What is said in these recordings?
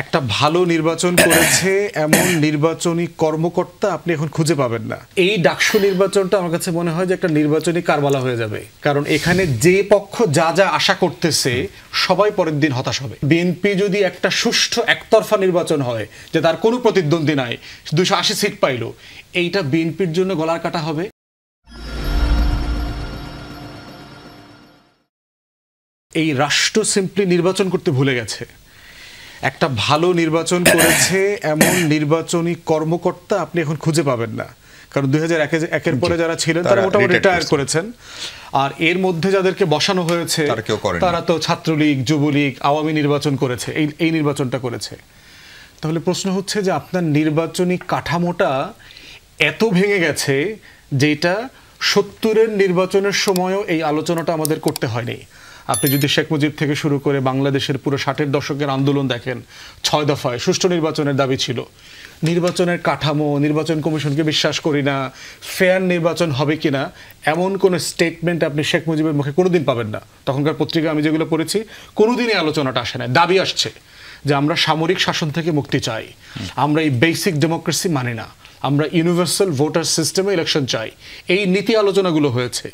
একটা ভালো নির্বাচন করেছে এমন নির্বাচনী কর্মকর্তা আপনি এখন খুঁজে পাবেন না। এই ডাকসু নির্বাচনটা আমার কাছে মনে হয় যে একটা নির্বাচনী কারবালা হয়ে যাবে, কারণ এখানে যে পক্ষ যা যা আশা করতেছে সবাই পরের দিন হতাশ হবে। বিএনপি যদি একটা সুষ্ঠু একতরফা নির্বাচন হয় যে তার কোনো প্রতিদ্বন্দ্বী নাই, 280 সিট পাইলো, এইটা বিএনপির জন্য গলার কাটা হবে। এই রাষ্ট্র সিম্পলি নির্বাচন করতে ভুলে গেছে। একটা ভালো নির্বাচন করেছে এমন নির্বাচনী কর্মকর্তা আপনি এখন খুঁজে পাবেন না, কারণ 2001-এর পরে যারা ছিলেন তারা মোটামুটি রিটায়ার করেছেন। আর এর মধ্যে যাদেরকে বসানো হয়েছে তারা তো ছাত্রলীগ, যুবলীগ, আওয়ামী নির্বাচন করেছে, এই নির্বাচনটা করেছে। তাহলে প্রশ্ন হচ্ছে যে আপনার নির্বাচনী কাঠামোটা এত ভেঙে গেছে যেটা 70-এর নির্বাচনের সময়ও এই আলোচনাটা আমাদের করতে হয়নি। আপনি যদি শেখ মুজিব থেকে শুরু করে বাংলাদেশের পুরো 60-এর দশকের আন্দোলন দেখেন, 6 দফায় সুষ্ঠু নির্বাচনের দাবি ছিল। নির্বাচনের কাঠামো, নির্বাচন কমিশনকে বিশ্বাস করি না, ফেয়ার নির্বাচন হবে কিনা এমন কোনো স্টেটমেন্ট আপনি শেখ মুজিবের মুখে কোনোদিন পাবেন না। তখনকার পত্রিকা আমি যেগুলো পড়েছি কোনোদিনই আলোচনাটা আসে না। দাবি আসছে যে আমরা সামরিক শাসন থেকে মুক্তি চাই, আমরা এই বেসিক ডেমোক্রেসি মানি না, আমরা ইউনিভার্সাল ভোটার সিস্টেমে ইলেকশন চাই। এই নীতি আলোচনাগুলো হয়েছে,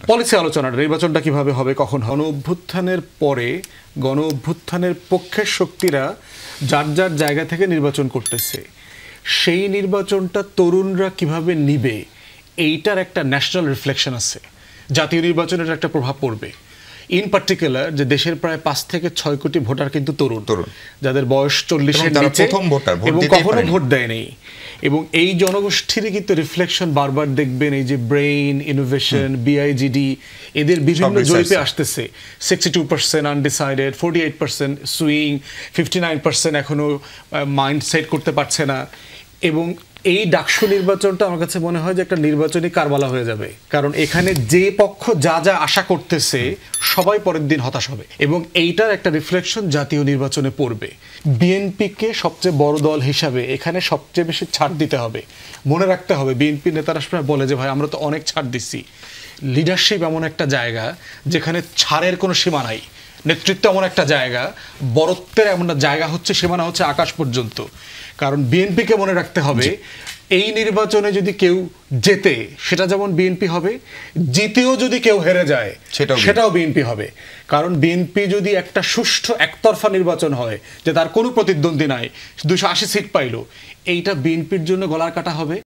পলিসি আলোচনা। নির্বাচনটা কিভাবে হবে, কখন গণ অভ্যুত্থানের পরে গণ অভ্যুত্থানের পক্ষের শক্তিরা যার যার জায়গা থেকে নির্বাচন করতেছে, সেই নির্বাচনটা তরুণরা কিভাবে নিবে এইটার একটা ন্যাশনাল রিফ্লেকশন আছে। জাতীয় নির্বাচনের একটা প্রভাব পড়বে। ইন পার্টিকুলার যে দেশের প্রায় 5 থেকে 6 কোটি ভোটার কিন্তু তরুণ, যাদের বয়স 40-এর নিচে এবং কখনো ভোট দেয়নি। এবং এই জনগোষ্ঠীরই কিন্তু রিফ্লেকশন বারবার দেখবেন। এই যে ব্রেইন ইনোভেশন, বিআইজিডি, এদের বিভিন্ন জরিপে আসতেছে 62% আনডিসাইডেড, 48% সুইং, 59% এখনো মাইন্ড সেট করতে পারছে না। এবং এই ডাকসু নির্বাচনটা আমার কাছে মনে হয় যে একটা নির্বাচনী কারবালা হয়ে যাবে, কারণ এখানে যে পক্ষ যা যা আশা করতেছে সবাই পরের দিন হতাশ হবে। এবং এইটার একটা রিফ্লেকশন জাতীয় নির্বাচনে পড়বে। বিএনপিকে সবচেয়ে বড় দল হিসাবে এখানে সবচেয়ে বেশি ছাড় দিতে হবে। মনে রাখতে হবে, বিএনপি নেতারা সবসময় বলে যে ভাই আমরা তো অনেক ছাড় দিচ্ছি। লিডারশিপ এমন একটা জায়গা যেখানে ছাড়ের কোনো সীমা নাই। নেতৃত্ব এমন একটা জায়গা, বড়ত্বের এমন জায়গা হচ্ছে, সীমানা হচ্ছে আকাশ পর্যন্ত। কারণ বিএনপিকে মনে রাখতে হবে এই নির্বাচনে যদি কেউ জেতে সেটা যেমন বিএনপি হবে, জিতেও যদি কেউ হেরে যায় সেটাও বিএনপি হবে। কারণ বিএনপি যদি একটা সুষ্ঠু একতরফা নির্বাচন হয় যে তার কোনো প্রতিদ্বন্দ্বী নাই, 280 সিট পাইলো, এইটা বিএনপির জন্য গলার কাটা হবে।